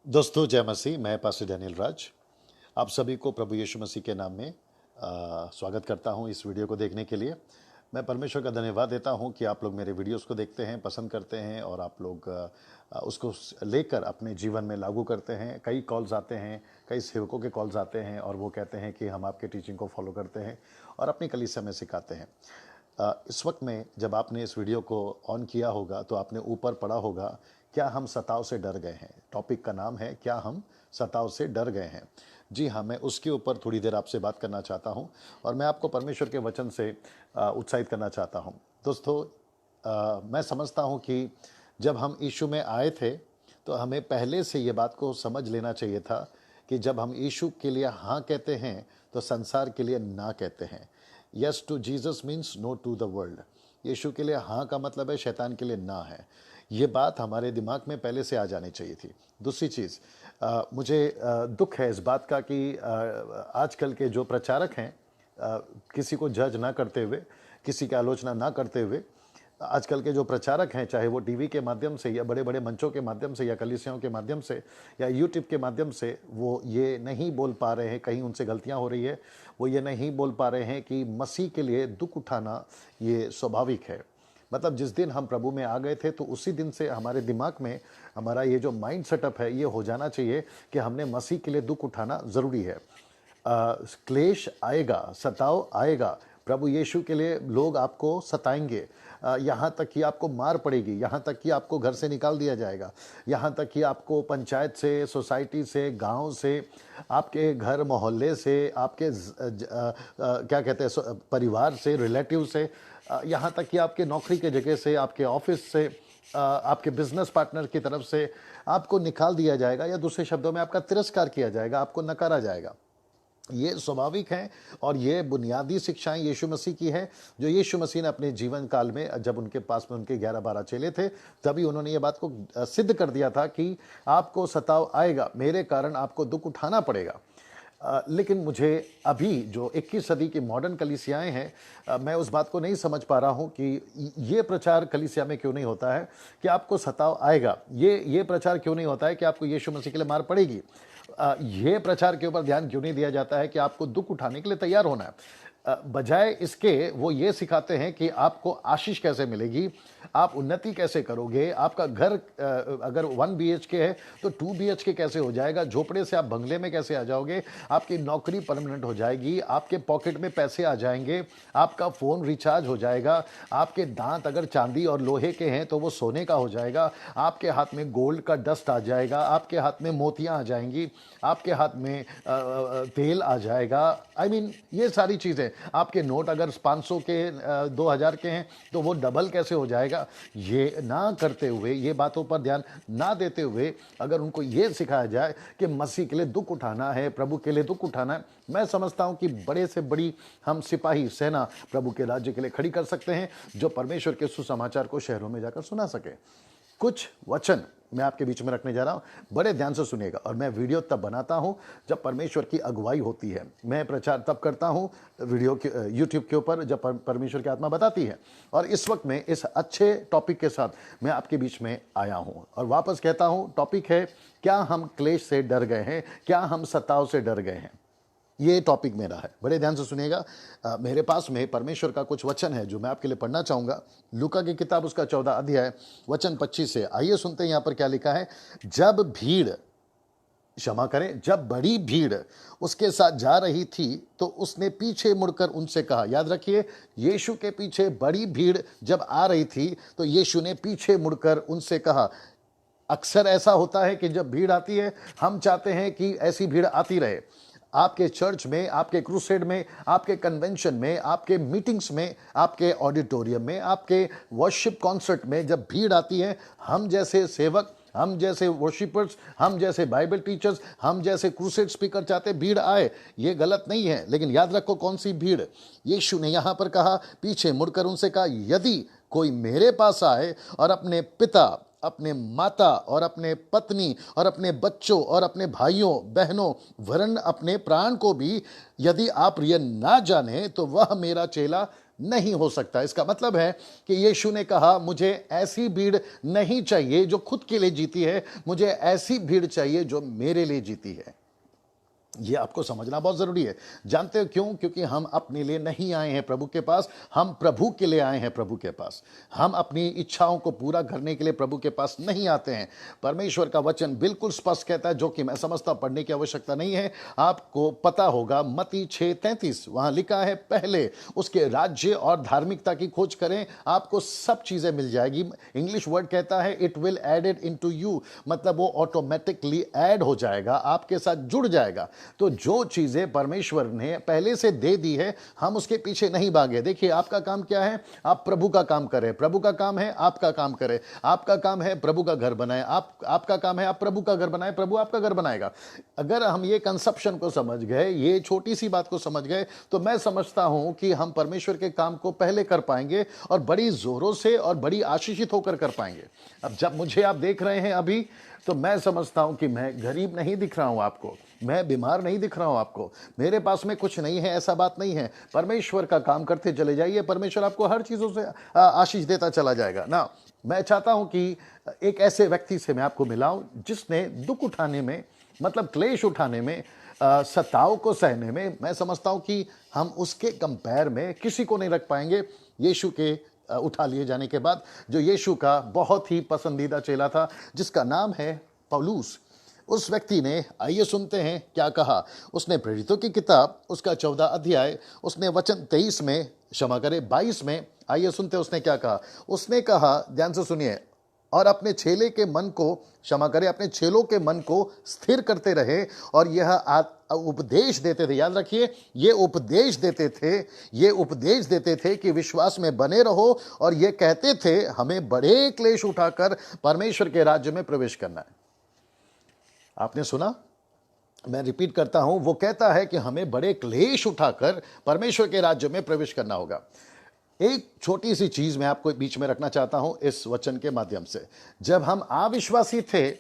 दोस्तों जय मसीह। मैं पास्टर डैनियल राज आप सभी को प्रभु यीशु मसीह के नाम में स्वागत करता हूं इस वीडियो को देखने के लिए। मैं परमेश्वर का धन्यवाद देता हूं कि आप लोग मेरे वीडियोस को देखते हैं, पसंद करते हैं और आप लोग उसको लेकर अपने जीवन में लागू करते हैं। कई कॉल्स आते हैं, कई सेवकों के कॉल्स आते हैं और वो कहते हैं कि हम आपके टीचिंग को फॉलो करते हैं और अपनी कलीसिया में सिखाते हैं। इस वक्त में जब आपने इस वीडियो को ऑन किया होगा तो आपने ऊपर पढ़ा होगा, क्या हम सताव से डर गए हैं। टॉपिक का नाम है क्या हम सताव से डर गए हैं। जी हाँ, मैं उसके ऊपर थोड़ी देर आपसे बात करना चाहता हूँ और मैं आपको परमेश्वर के वचन से उत्साहित करना चाहता हूँ। दोस्तों, मैं समझता हूँ कि जब हम यीशु में आए थे तो हमें पहले से ये बात को समझ लेना चाहिए था कि जब हम यीशु के लिए हाँ कहते हैं तो संसार के लिए ना कहते हैं। Yes to Jesus means no to the world. यीशु के लिए हाँ का मतलब है शैतान के लिए ना है। ये बात हमारे दिमाग में पहले से आ जानी चाहिए थी। दूसरी चीज़, मुझे दुख है इस बात का कि आजकल के जो प्रचारक हैं, किसी को जज ना करते हुए, किसी की आलोचना ना करते हुए, आजकल के जो प्रचारक हैं, चाहे वो टीवी के माध्यम से या बड़े बड़े मंचों के माध्यम से या कलीसियाओं के माध्यम से या यूट्यूब के माध्यम से, वो ये नहीं बोल पा रहे हैं, कहीं उनसे गलतियां हो रही है, वो ये नहीं बोल पा रहे हैं कि मसीह के लिए दुख उठाना ये स्वाभाविक है। मतलब जिस दिन हम प्रभु में आ गए थे तो उसी दिन से हमारे दिमाग में हमारा ये जो माइंड सेटअप है ये हो जाना चाहिए कि हमने मसीह के लिए दुख उठाना ज़रूरी है। क्लेश आएगा, सताव आएगा, प्रभु यीशु के लिए लोग आपको सताएंगे, यहाँ तक कि आपको मार पड़ेगी, यहाँ तक कि आपको घर से निकाल दिया जाएगा, यहाँ तक कि आपको पंचायत से, सोसाइटी से, गांव से, आपके घर मोहल्ले से, आपके क्या कहते हैं परिवार से, रिलेटिव से, यहाँ तक कि आपके नौकरी के जगह से, आपके ऑफिस से, आपके बिजनेस पार्टनर की तरफ से आपको निकाल दिया जाएगा, या दूसरे शब्दों में आपका तिरस्कार किया जाएगा, आपको नकारा जाएगा। ये स्वाभाविक है और ये बुनियादी शिक्षाएं यीशु मसीह की है, जो यीशु मसीह ने अपने जीवन काल में, जब उनके पास में उनके 11-12 चेले थे, तभी उन्होंने ये बात को सिद्ध कर दिया था कि आपको सताव आएगा, मेरे कारण आपको दुख उठाना पड़ेगा। लेकिन मुझे अभी जो 21 सदी की मॉडर्न कलीसियाएं हैं, मैं उस बात को नहीं समझ पा रहा हूं कि ये प्रचार कलीसिया में क्यों नहीं होता है कि आपको सताव आएगा। ये प्रचार क्यों नहीं होता है कि आपको यीशु मसीह के लिए मार पड़ेगी। ये प्रचार के ऊपर ध्यान क्यों नहीं दिया जाता है कि आपको दुख उठाने के लिए तैयार होना है। बजाय इसके वो ये सिखाते हैं कि आपको आशीष कैसे मिलेगी, आप उन्नति कैसे करोगे, आपका घर अगर 1 BHK है तो 2 BHK कैसे हो जाएगा, झोपड़े से आप बंगले में कैसे आ जाओगे, आपकी नौकरी परमानेंट हो जाएगी, आपके पॉकेट में पैसे आ जाएंगे, आपका फ़ोन रिचार्ज हो जाएगा, आपके दांत अगर चांदी और लोहे के हैं तो वो सोने का हो जाएगा, आपके हाथ में गोल्ड का डस्ट आ जाएगा, आपके हाथ में मोतियाँ आ जाएंगी, आपके हाथ में तेल आ जाएगा। I mean, ये सारी चीज़ें, आपके नोट अगर 500 के 2000 के हैं तो वो डबल कैसे हो जाएगा। ये ना करते हुए, ये बातों पर ध्यान ना देते हुए, अगर उनको ये सिखाया जाए कि मसीह के लिए दुख उठाना है, प्रभु के लिए दुख उठाना है, मैं समझता हूं कि बड़े से बड़ी हम सिपाही सेना प्रभु के राज्य के लिए खड़ी कर सकते हैं, जो परमेश्वर के सुसमाचार को शहरों में जाकर सुना सके। कुछ वचन मैं आपके बीच में रखने जा रहा हूं, बड़े ध्यान से सुनिएगा। और मैं वीडियो तब बनाता हूं जब परमेश्वर की अगुवाई होती है। मैं प्रचार तब करता हूं वीडियो के यूट्यूब के ऊपर जब परमेश्वर की आत्मा बताती है। और इस वक्त में इस अच्छे टॉपिक के साथ मैं आपके बीच में आया हूं और वापस कहता हूं, टॉपिक है क्या हम क्लेश से डर गए हैं, क्या हम सताव से डर गए हैं। ये टॉपिक मेरा है, बड़े ध्यान से सुनिएगा। मेरे पास में परमेश्वर का कुछ वचन है जो मैं आपके लिए पढ़ना चाहूँगा। लूका की किताब उसका 14 अध्याय वचन 25 से। आइए सुनते हैं यहाँ पर क्या लिखा है। जब भीड़, क्षमा करें, जब बड़ी भीड़ उसके साथ जा रही थी तो उसने पीछे मुड़कर उनसे कहा। याद रखिए, यीशु के पीछे बड़ी भीड़ जब आ रही थी तो यीशु ने पीछे मुड़कर उनसे कहा। अक्सर ऐसा होता है कि जब भीड़ आती है, हम चाहते हैं कि ऐसी भीड़ आती रहे। आपके चर्च में, आपके क्रूसेड में, आपके कन्वेंशन में, आपके मीटिंग्स में, आपके ऑडिटोरियम में, आपके वर्शिप कॉन्सर्ट में जब भीड़ आती है, हम जैसे सेवक, हम जैसे वर्शिपर्स, हम जैसे बाइबल टीचर्स, हम जैसे क्रूसेड स्पीकर चाहते भीड़ आए। ये गलत नहीं है, लेकिन याद रखो कौन सी भीड़। यीशु ने यहां पर कहा, पीछे मुड़कर उनसे कहा, यदि कोई मेरे पास आए और अपने पिता, अपने माता और अपने पत्नी और अपने बच्चों और अपने भाइयों बहनों वरन अपने प्राण को भी यदि आप प्रिय ना जाने तो वह मेरा चेला नहीं हो सकता। इसका मतलब है कि यीशु ने कहा, मुझे ऐसी भीड़ नहीं चाहिए जो खुद के लिए जीती है, मुझे ऐसी भीड़ चाहिए जो मेरे लिए जीती है। ये आपको समझना बहुत जरूरी है। जानते हो क्यों? क्योंकि हम अपने लिए नहीं आए हैं प्रभु के पास, हम प्रभु के लिए आए हैं प्रभु के पास। हम अपनी इच्छाओं को पूरा करने के लिए प्रभु के पास नहीं आते हैं। परमेश्वर का वचन बिल्कुल स्पष्ट कहता है, जो कि मैं समझता पढ़ने की आवश्यकता नहीं है, आपको पता होगा। मत्ती 6:33 वहां लिखा है, पहले उसके राज्य और धार्मिकता की खोज करें, आपको सब चीजें मिल जाएगी। इंग्लिश वर्ड कहता है it will added into you, मतलब वो ऑटोमेटिकली ऐड हो जाएगा, आपके साथ जुड़ जाएगा। तो जो चीजें परमेश्वर ने पहले से दे दी है, हम उसके पीछे नहीं भागे। देखिए, आपका काम क्या है? आप प्रभु का काम करें। प्रभु का काम है आपका काम करें। आपका काम है प्रभु का घर बनाए। आपका काम है आप प्रभु का घर बनाए, प्रभु आपका घर बनाएगा। अगर हम ये कंसेप्शन को समझ गए, ये छोटी सी बात को समझ गए, तो मैं समझता हूं कि हम परमेश्वर के काम को पहले कर पाएंगे और बड़ी जोरों से और बड़ी आशीषित होकर कर पाएंगे। अब जब मुझे आप देख रहे हैं अभी, तो मैं समझता हूं कि मैं गरीब नहीं दिख रहा हूं आपको, मैं बीमार नहीं दिख रहा हूं आपको, मेरे पास में कुछ नहीं है, ऐसा बात नहीं है। परमेश्वर का काम करते चले जाइए, परमेश्वर आपको हर चीजों से आशीष देता चला जाएगा ना। मैं चाहता हूं कि एक ऐसे व्यक्ति से मैं आपको मिलाऊं जिसने दुख उठाने में, मतलब क्लेश उठाने में, सताव को सहने में, मैं समझता हूं कि हम उसके कंपेयर में किसी को नहीं रख पाएंगे। यीशु के उठा लिए जाने के बाद, जो यीशु का बहुत ही पसंदीदा चेला था, जिसका नाम है पौलुस, उस व्यक्ति ने, आइए सुनते हैं क्या कहा। उसने प्रेरितों की किताब उसका 14 अध्याय, उसने वचन 23 में, क्षमा करें 22 में, आइए सुनते उसने क्या कहा। उसने कहा, ध्यान से सुनिए, और अपने चेले के मन को, क्षमा करें, अपने चेलों के मन को स्थिर करते रहे और यह उपदेश देते थे। याद रखिए, ये उपदेश देते थे कि विश्वास में बने रहो, और ये कहते थे हमें बड़े क्लेश उठाकर परमेश्वर के राज्य में प्रवेश करना है। आपने सुना? मैं रिपीट करता हूं, वो कहता है कि हमें बड़े क्लेश उठाकर परमेश्वर के राज्य में प्रवेश करना होगा। एक छोटी सी चीज मैं आपको बीच में रखना चाहता हूं इस वचन के माध्यम से। जब हम अविश्वासी थे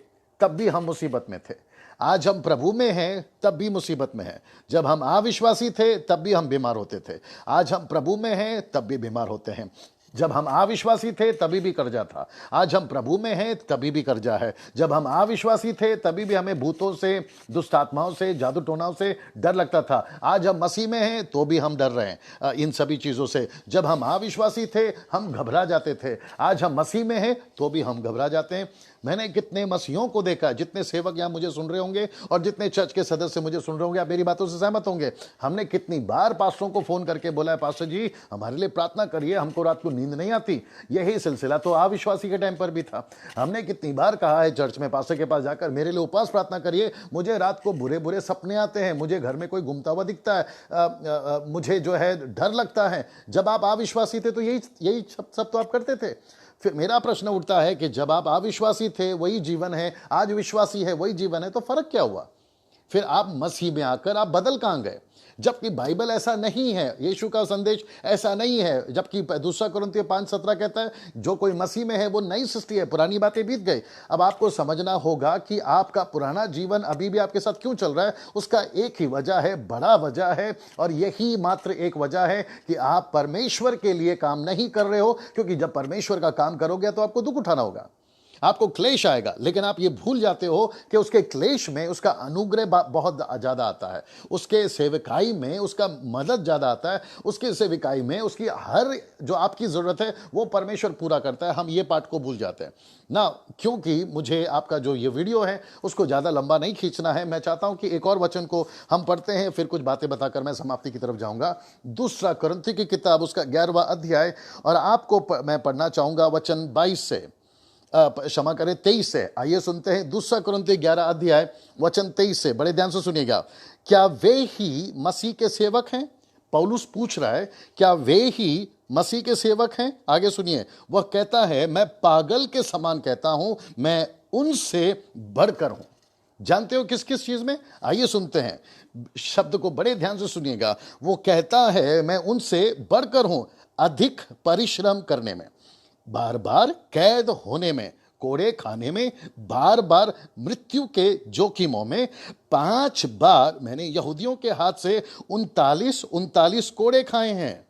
तब भी हम मुसीबत में थे, आज हम प्रभु में हैं तब भी मुसीबत में हैं। जब हम अविश्वासी थे तब भी हम बीमार होते थे, आज हम प्रभु में हैं तब भी बीमार होते हैं। जब हम अविश्वासी थे तभी भी कर्जा था, आज हम प्रभु में हैं तभी भी कर्जा है। जब हम अविश्वासी थे तभी भी हमें भूतों से, दुष्ट आत्माओं से, जादू टोनाओं से डर लगता था, आज हम मसीह में हैं तो भी हम डर रहे हैं इन सभी चीज़ों से। जब हम अविश्वासी थे हम घबरा जाते थे, आज हम मसीह में हैं तो भी हम घबरा जाते हैं। मैंने कितने मसीहों को देखा, जितने सेवक यहाँ मुझे सुन रहे होंगे और जितने चर्च के सदस्य मुझे सुन रहे होंगे, आप मेरी बातों से सहमत होंगे। हमने कितनी बार पास्टरों को फोन करके बोला है, पास्टर जी हमारे लिए प्रार्थना करिए, हमको रात को नींद नहीं आती। यही सिलसिला तो अविश्वासी के टाइम पर भी था। हमने कितनी बार कहा है चर्च में पास्टर के पास जाकर, मेरे लिए उपवास प्रार्थना करिए, मुझे रात को बुरे बुरे सपने आते हैं, मुझे घर में कोई घूमता हुआ दिखता है, मुझे जो है डर लगता है। जब आप अविश्वासी थे तो यही सब तो आप करते थे। फिर मेरा प्रश्न उठता है कि जब आप अविश्वासी थे वही जीवन है, आज विश्वासी है वही जीवन है, तो फर्क क्या हुआ? फिर आप मसीह में आकर आप बदल कहां गए? जबकि बाइबल ऐसा नहीं है, यीशु का संदेश ऐसा नहीं है। जबकि 2 कुरिन्थियों 5:17 कहता है जो कोई मसीह में है वो नई सृष्टि है, पुरानी बातें बीत गई। अब आपको समझना होगा कि आपका पुराना जीवन अभी भी आपके साथ क्यों चल रहा है। उसका एक ही वजह है, बड़ा वजह है, और यही मात्र एक वजह है कि आप परमेश्वर के लिए काम नहीं कर रहे हो। क्योंकि जब परमेश्वर का काम करोगे तो आपको दुख उठाना होगा, आपको क्लेश आएगा, लेकिन आप ये भूल जाते हो कि उसके क्लेश में उसका अनुग्रह बहुत ज्यादा आता है, उसके सेवकाई में उसका मदद ज्यादा आता है, उसके सेवकाई में उसकी हर जो आपकी जरूरत है वो परमेश्वर पूरा करता है। हम ये पार्ट को भूल जाते हैं ना। क्योंकि मुझे आपका जो ये वीडियो है उसको ज्यादा लंबा नहीं खींचना है, मैं चाहता हूं कि एक और वचन को हम पढ़ते हैं, फिर कुछ बातें बताकर मैं समाप्ति की तरफ जाऊंगा। 2 कुरिन्थियों की किताब उसका 11वां अध्याय, और आपको मैं पढ़ना चाहूंगा वचन 22 से, क्षमा करें 23 से। आइए सुनते हैं 2 कुरिन्थियों 11 अध्याय वचन 23 से, बड़े ध्यान से सुनिएगा। क्या वे ही मसीह के सेवक हैं? पौलुस पूछ रहा है, क्या वे ही मसीह के सेवक हैं? आगे सुनिए, वह कहता है मैं पागल के समान कहता हूं, मैं उनसे बढ़कर हूं। जानते हो किस किस चीज में? आइए सुनते हैं, शब्द को बड़े ध्यान से सुनिएगा। वो कहता है मैं उनसे बढ़कर हूं, अधिक परिश्रम करने में, बार बार कैद होने में, कोड़े खाने में, बार बार मृत्यु के जोखिमों में। 5 बार मैंने यहूदियों के हाथ से 39 कोड़े खाए हैं।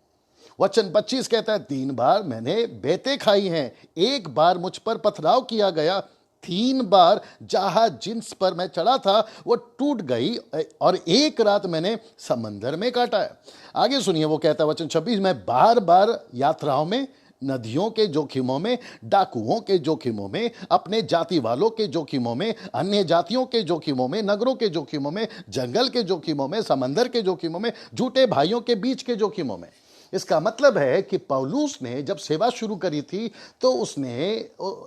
वचन 25 कहता है 3 बार मैंने बेतें खाई हैं, 1 बार मुझ पर पथराव किया गया, 3 बार जहाज जिस पर मैं चढ़ा था वो टूट गई, और 1 रात मैंने समंदर में काटा है। आगे सुनिए, वो कहता है वचन 26, मैं बार बार यात्राओं में, नदियों के जोखिमों में, डाकुओं के जोखिमों में, अपने जाति वालों के जोखिमों में, अन्य जातियों के जोखिमों में, नगरों के जोखिमों में, जंगल के जोखिमों में, समंदर के जोखिमों में, झूठे भाइयों के बीच के जोखिमों में। इसका मतलब है कि पौलुस ने जब सेवा शुरू करी थी तो उसने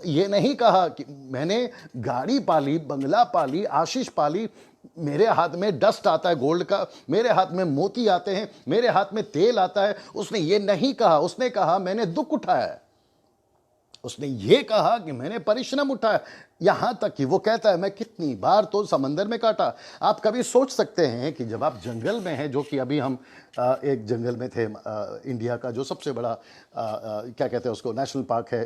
ये नहीं कहा कि मैंने गाड़ी पाली, बंगला पाली, आशीष पाली, मेरे हाथ में डस्ट आता है गोल्ड का, मेरे हाथ में मोती आते हैं, मेरे हाथ में तेल आता है। उसने ये नहीं कहा, उसने कहा मैंने दुख उठाया है, उसने ये कहा कि मैंने परिश्रम उठाया। यहां तक कि वो कहता है मैं कितनी बार तो समंदर में काटा। आप कभी सोच सकते हैं कि जब आप जंगल में हैं, जो कि अभी हम एक जंगल में थे, इंडिया का जो सबसे बड़ा क्या कहते हैं उसको, नेशनल पार्क है,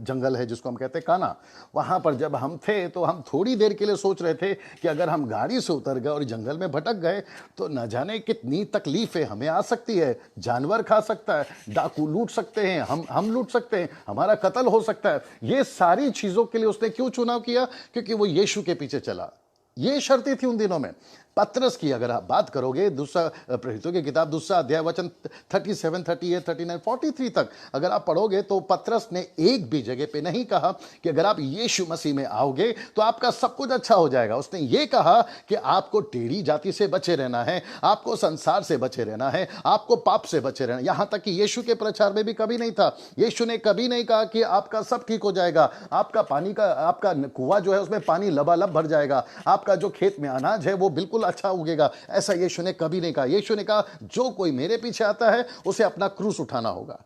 जंगल है जिसको हम कहते हैं कान्हा। वहां पर जब हम थे तो हम थोड़ी देर के लिए सोच रहे थे कि अगर हम गाड़ी से उतर गए और जंगल में भटक गए तो न जाने कितनी तकलीफें हमें आ सकती है। जानवर खा सकता है, डाकू लूट सकते हैं, हम लूट सकते हैं, हमारा कत्ल हो सकता है। ये सारी चीजों के लिए उसने क्यों चुनाव किया? क्योंकि वो यीशु के पीछे चला। ये शर्तें थी उन दिनों में। पत्रस की अगर आप बात करोगे, दूसरा प्रेरितों की किताब 2 अध्याय वचन 37, 38, 39, 43 तक अगर आप पढ़ोगे तो पत्रस ने एक भी जगह पे नहीं कहा कि अगर आप यीशु मसीह में आओगे तो आपका सब कुछ अच्छा हो जाएगा। उसने ये कहा कि आपको टेढ़ी जाति से बचे रहना है, आपको संसार से बचे रहना है, आपको पाप से बचे रहना। यहां तक कि यीशु के प्रचार में भी कभी नहीं था, यीशु ने कभी नहीं कहा कि आपका सब ठीक हो जाएगा, आपका पानी का, आपका कुआं जो है उसमें पानी लबालब भर जाएगा, आपका जो खेत में अनाज है वो बिल्कुल अच्छा उगेगा। ऐसा यीशु ने कभी नहीं कहा। यीशु ने कहा जो कोई मेरे पीछे आता है उसे अपना क्रूस उठाना होगा।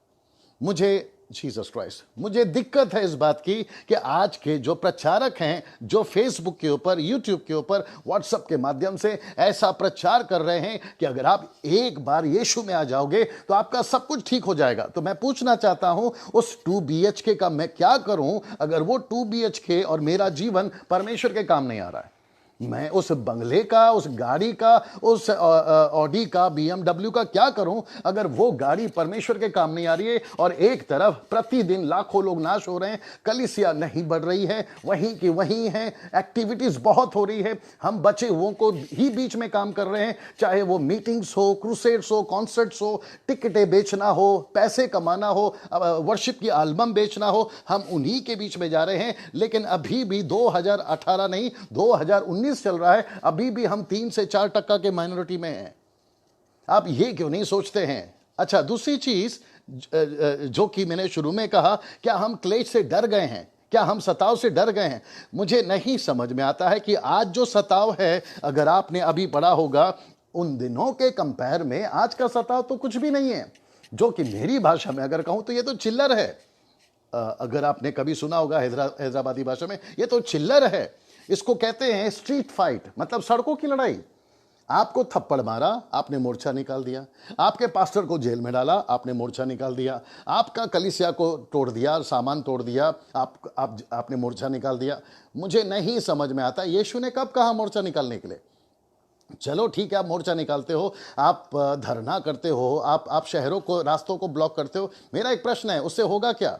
मुझे जीसस क्राइस्ट, मुझे दिक्कत है इस बात की कि आज के जो प्रचारक हैं, जो फेसबुक के ऊपर, यूट्यूब के ऊपर, व्हाट्सएप के माध्यम से ऐसा प्रचार कर रहे हैं कि अगर आप एक बार यीशु में आ जाओगे तो आपका सब कुछ ठीक हो जाएगा। तो मैं पूछना चाहता हूं उस 2 BHK का मैं क्या करूं अगर वो 2 BHK और मेरा जीवन परमेश्वर के काम नहीं आ रहा है? मैं उस बंगले का, उस गाड़ी का, उस ऑडी का, BMW का क्या करूं अगर वो गाड़ी परमेश्वर के काम नहीं आ रही है? और एक तरफ प्रतिदिन लाखों लोग नाश हो रहे हैं, कलीसिया नहीं बढ़ रही है, वहीं की वहीं है, एक्टिविटीज बहुत हो रही है, हम बचे हुओं को ही बीच में काम कर रहे हैं, चाहे वो मीटिंग्स हो, क्रूसेड्स हो, कॉन्सर्ट्स हो, टिकटें बेचना हो, पैसे कमाना हो, वर्शिप की एल्बम बेचना हो, हम उन्हीं के बीच में जा रहे हैं। लेकिन अभी भी 2018 नहीं, 2019 चल रहा है, अभी भी हम 3 से 4% के माइनॉरिटी में हैं। आप ये क्यों नहीं सोचते हैं? अच्छा, दूसरी चीज जो कि मैंने शुरू में कहा, क्या हम क्लेश से डर गए हैं? क्या हम सताव से डर गए हैं? मुझे नहीं समझ में आता है कि आज जो सताव है, अगर आपने अभी पढ़ा होगा, उन दिनों के कंपेयर में आज का सताव तो कुछ भी नहीं है। जो कि मेरी भाषा में अगर कहूं तो ये तो चिल्लर है। अगर आपने कभी सुना होगा हैदराबादी भाषा में, ये तो चिल्लर है। इसको कहते हैं स्ट्रीट फाइट, मतलब सड़कों की लड़ाई। आपको थप्पड़ मारा, आपने मोर्चा निकाल दिया, आपके पास्टर को जेल में डाला, आपने मोर्चा निकाल दिया, आपका कलीसिया को तोड़ दिया, सामान तोड़ दिया, आपने मोर्चा निकाल दिया। मुझे नहीं समझ में आता यीशु ने कब कहा मोर्चा निकालने के लिए? चलो ठीक है, आप मोर्चा निकालते हो, आप धरना करते हो, आप शहरों को, रास्तों को ब्लॉक करते हो। मेरा एक प्रश्न है, उससे होगा क्या?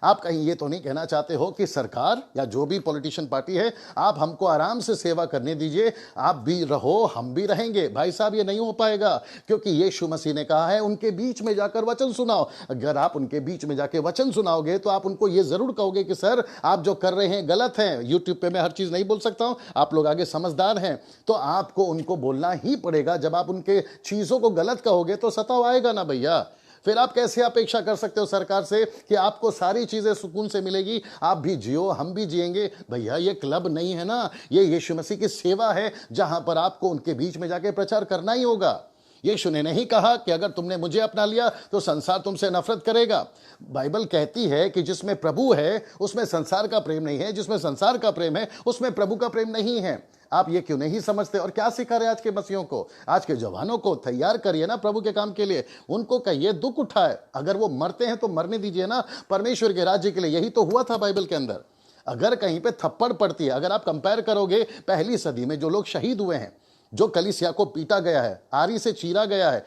आप कहीं ये तो नहीं कहना चाहते हो कि सरकार या जो भी पॉलिटिशियन पार्टी है, आप हमको आराम से सेवा करने दीजिए, आप भी रहो, हम भी रहेंगे? भाई साहब, ये नहीं हो पाएगा, क्योंकि यीशु मसीह ने कहा है उनके बीच में जाकर वचन सुनाओ। अगर आप उनके बीच में जाके वचन सुनाओगे तो आप उनको ये जरूर कहोगे कि सर, आप जो कर रहे हैं गलत है। यूट्यूब पे मैं हर चीज नहीं बोल सकता हूं, आप लोग आगे समझदार हैं, तो आपको उनको बोलना ही पड़ेगा। जब आप उनके चीजों को गलत कहोगे तो सताव आएगा ना भैया। फिर आप कैसे अपेक्षा कर सकते हो सरकार से कि आपको सारी चीजें सुकून से मिलेगी, आप भी जियो, हम भी जिएंगे? भैया, ये क्लब नहीं है ना, ये यीशु मसीह की सेवा है, जहां पर आपको उनके बीच में जाके प्रचार करना ही होगा। यीशु ने नहीं कहा कि अगर तुमने मुझे अपना लिया तो संसार तुमसे नफरत करेगा। बाइबल कहती है कि जिसमें प्रभु है उसमें संसार का प्रेम नहीं है, जिसमें संसार का प्रेम है उसमें प्रभु का प्रेम नहीं है। आप ये क्यों नहीं समझते? और क्या सिखा रहे आज के मसीहों को, आज के जवानों को? तैयार करिए ना प्रभु के काम के लिए, उनको कहिए दुख उठाए। अगर वो मरते हैं तो मरने दीजिए ना, परमेश्वर के राज्य के लिए। यही तो हुआ था बाइबल के अंदर। अगर कहीं पे थप्पड़ पड़ती है, अगर आप कंपेयर करोगे पहली सदी में जो लोग शहीद हुए हैं, जो कलीसिया को पीटा गया है, आरी से चीरा गया है,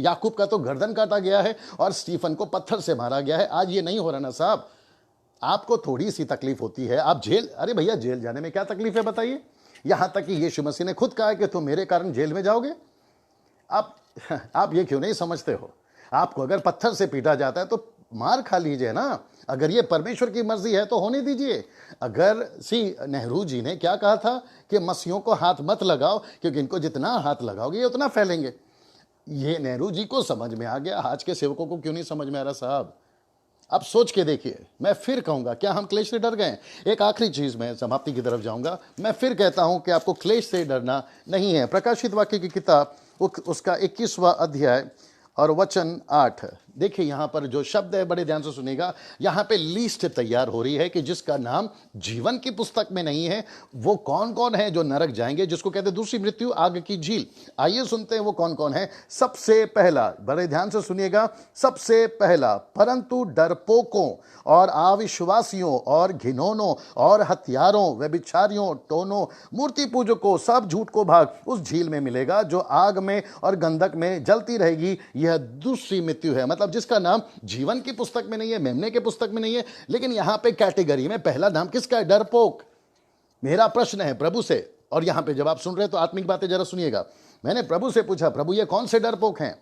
याकूब का तो गर्दन काटा गया है और स्टीफन को पत्थर से मारा गया है। आज ये नहीं हो रहा ना साहब। आपको थोड़ी सी तकलीफ होती है, आप जेल, अरे भैया जेल जाने में क्या तकलीफ है बताइए। यहां तक कि यीशु मसीह ने खुद कहा है कि तुम मेरे कारण जेल में जाओगे। आप ये क्यों नहीं समझते हो? आपको अगर पत्थर से पीटा जाता है तो मार खा लीजिए ना। अगर ये परमेश्वर की मर्जी है तो होने दीजिए। अगर नेहरू जी ने क्या कहा था कि मसीहों को हाथ मत लगाओ, क्योंकि इनको जितना हाथ लगाओगे ये उतना फैलेंगे। ये नेहरू जी को समझ में आ गया, आज के सेवकों को क्यों नहीं समझ में आ रहा साहब? अब सोच के देखिए। मैं फिर कहूंगा, क्या हम क्लेश से डर गए? एक आखिरी चीज मैं समाप्ति की तरफ जाऊंगा। मैं फिर कहता हूं कि आपको क्लेश से डरना नहीं है। प्रकाशित वाक्य की किताब उसका 21वां अध्याय और वचन 8, देखिए यहां पर जो शब्द है, बड़े ध्यान से सुनिएगा। यहां पे लिस्ट तैयार हो रही है कि जिसका नाम जीवन की पुस्तक में नहीं है वो कौन कौन है जो नरक जाएंगे, जिसको कहते हैं दूसरी मृत्यु, आग की झील। आइए सुनते हैं वो कौन कौन है। सबसे पहला, बड़े ध्यान से सुनिएगा, सबसे पहला, परंतु डरपोकों और अविश्वासियों और घिनौनों और हत्यारों, व्यभिचारियों, टोनों, मूर्ति पूजकों, सब झूठ को भाग उस झील में मिलेगा जो आग में और गंधक में जलती रहेगी। यह दूसरी मृत्यु है। मतलब जिसका नाम जीवन की पुस्तक में नहीं है, मेमने के पुस्तक में नहीं है, लेकिन यहां पे कैटेगरी में पहला नाम किसका है? डरपोक। मेरा प्रश्न है प्रभु से, और यहां पे जब आप सुन रहे तो आत्मिक बातें जरा सुनिएगा। मैंने प्रभु से पूछा, प्रभु ये कौन से डरपोक हैं?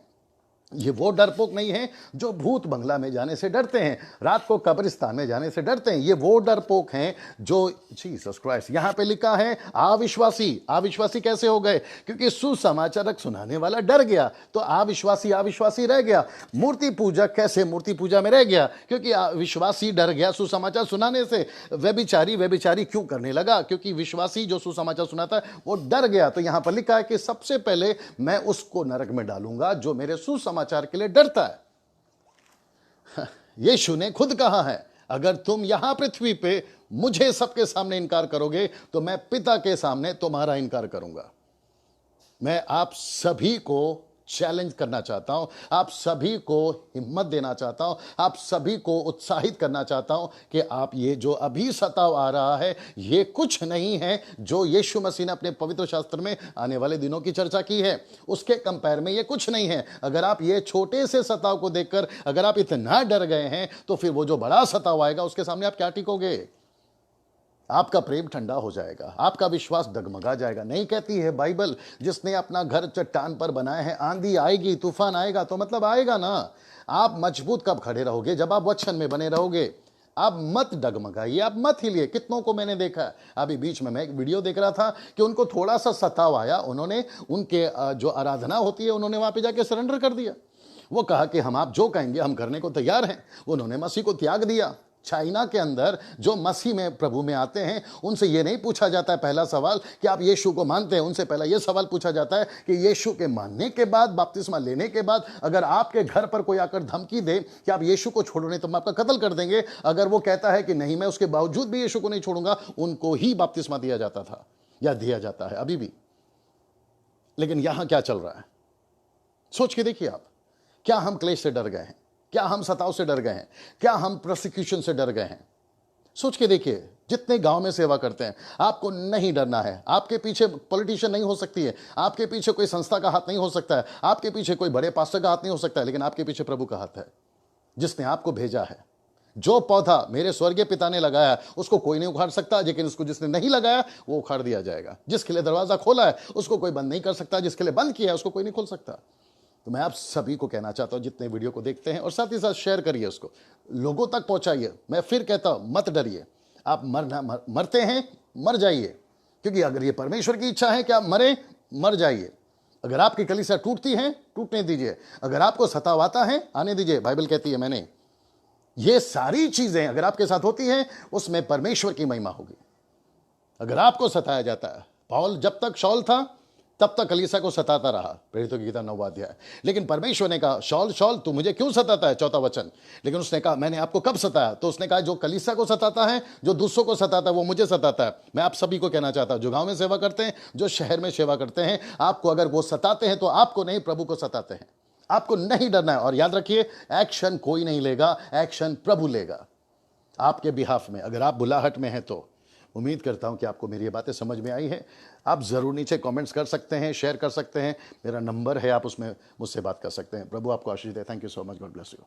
ये वो डरपोक नहीं है जो भूत बंगला में जाने से डरते हैं, रात को कब्रिस्तान में जाने से डरते हैं। ये वो डरपोक हैं जो, जीसस क्राइस्ट, यहां पे लिखा है अविश्वासी। अविश्वासी कैसे हो गए? क्योंकि सुसमाचारक सुनाने वाला डर गया तो अविश्वासी अविश्वासी रह गया। मूर्ति पूजक कैसे मूर्ति पूजा में रह गया? क्योंकि अविश्वासी डर गया सुसमाचार सुनाने से। व्यभिचारी व्यभिचारी क्यों करने लगा? क्योंकि विश्वासी जो सुसमाचार सुनाता है वो डर गया। तो यहां पर लिखा है कि सबसे पहले मैं उसको नरक में डालूंगा जो मेरे सुसमाचार के लिए डरता है। यीशु ने खुद कहा है, अगर तुम यहां पृथ्वी पे मुझे सबके सामने इनकार करोगे तो मैं पिता के सामने तुम्हारा इनकार करूंगा। मैं आप सभी को चैलेंज करना चाहता हूं, आप सभी को हिम्मत देना चाहता हूं, आप सभी को उत्साहित करना चाहता हूं कि आप ये जो अभी सताव आ रहा है ये कुछ नहीं है जो यीशु मसीह ने अपने पवित्र शास्त्र में आने वाले दिनों की चर्चा की है, उसके कंपेयर में ये कुछ नहीं है। अगर आप ये छोटे से सताव को देखकर अगर आप इतना डर गए हैं तो फिर वो जो बड़ा सताव आएगा उसके सामने आप क्या टिकोगे? आपका प्रेम ठंडा हो जाएगा, आपका विश्वास डगमगा जाएगा। नहीं कहती है बाइबल, जिसने अपना घर चट्टान पर बनाया है, आंधी आएगी तूफान आएगा तो मतलब आएगा ना। आप मजबूत कब खड़े रहोगे? जब आप वचन में बने रहोगे। आप मत डगमगाइए, आप मत हिलिए। कितनों को मैंने देखा है, अभी बीच में मैं एक वीडियो देख रहा था कि उनको थोड़ा सा सताव आया, उन्होंने उनके जो आराधना होती है उन्होंने वहां पे जाके सरेंडर कर दिया। वो कहा कि हम आप जो कहेंगे हम करने को तैयार हैं। उन्होंने मसीह को त्याग दिया। चाइना के अंदर जो मसीह में प्रभु में आते हैं उनसे ये नहीं पूछा जाता है पहला सवाल कि आप यीशु को मानते हैं। उनसे पहला ये सवाल पूछा जाता है कि यीशु के मानने के बाद, बपतिस्मा लेने के बाद, अगर आपके घर पर कोई आकर धमकी दे कि आप यीशु को छोड़ो नहीं तो हम आपका कत्ल कर देंगे, अगर वो कहता है कि नहीं मैं उसके बावजूद भी यीशु को नहीं छोड़ूंगा, उनको ही बपतिस्मा दिया जाता था या दिया जाता है अभी भी। लेकिन यहां क्या चल रहा है सोच के देखिए आप। क्या हम क्लेश से डर गए हैं? क्या हम सताव से डर गए हैं? क्या हम प्रोसिक्यूशन से डर गए हैं? सोच के देखिए। जितने गांव में सेवा करते हैं, आपको नहीं डरना है। आपके पीछे पॉलिटिशियन नहीं हो सकती है, आपके पीछे कोई संस्था का हाथ नहीं हो सकता है, आपके पीछे कोई बड़े पास्टर का हाथ नहीं हो सकता है, लेकिन आपके पीछे प्रभु का हाथ है जिसने आपको भेजा है। जो पौधा मेरे स्वर्गीय पिता ने लगाया उसको कोई नहीं उखाड़ सकता, लेकिन उसको जिसने नहीं लगाया वो उखाड़ दिया जाएगा। जिसके लिए दरवाजा खोला है उसको कोई बंद नहीं कर सकता, जिसके लिए बंद किया है उसको कोई नहीं खोल सकता। तो मैं आप सभी को कहना चाहता हूं, जितने वीडियो को देखते हैं, और साथ ही साथ शेयर करिए, उसको लोगों तक पहुंचाइए। मैं फिर कहता हूं, मत डरिए। आप मरते हैं, मर जाइए, क्योंकि अगर ये परमेश्वर की इच्छा है कि आप मरे, मर जाइए। अगर आपकी कलीसिया टूटती है, टूटने दीजिए। अगर आपको सताव आता है, आने दीजिए। बाइबल कहती है, मैंने ये सारी चीजें अगर आपके साथ होती हैं उसमें परमेश्वर की महिमा होगी। अगर आपको सताया जाता है, पौल जब तक शौल था तब तक कलीसिया को सताता रहा, प्रेरितों की किताब 9वां अध्याय। लेकिन परमेश्वर ने कहा, शौल शौल तू मुझे क्यों सताता है? 4वां वचन। लेकिन उसने कहा, मैंने आपको कब सताया? तो उसने कहा, जो कलीसिया को सताता है, जो दूसरों को सताता है, वो मुझे सताता है। मैं आप सभी को कहना चाहता हूं, जो गांव में सेवा करते हैं, जो शहर में सेवा करते हैं, आपको अगर वो सताते हैं तो आपको नहीं, प्रभु को सताते हैं। आपको नहीं डरना है। और याद रखिए, एक्शन कोई नहीं लेगा, एक्शन प्रभु लेगा आपके बिहाफ में। अगर आप बुलाहट में हैं तो उम्मीद करता हूं कि आपको मेरी ये बातें समझ में आई हैं। आप ज़रूर नीचे कमेंट्स कर सकते हैं, शेयर कर सकते हैं, मेरा नंबर है, आप उसमें मुझसे बात कर सकते हैं। प्रभु आपको आशीष दे। Thank you so much. God bless you.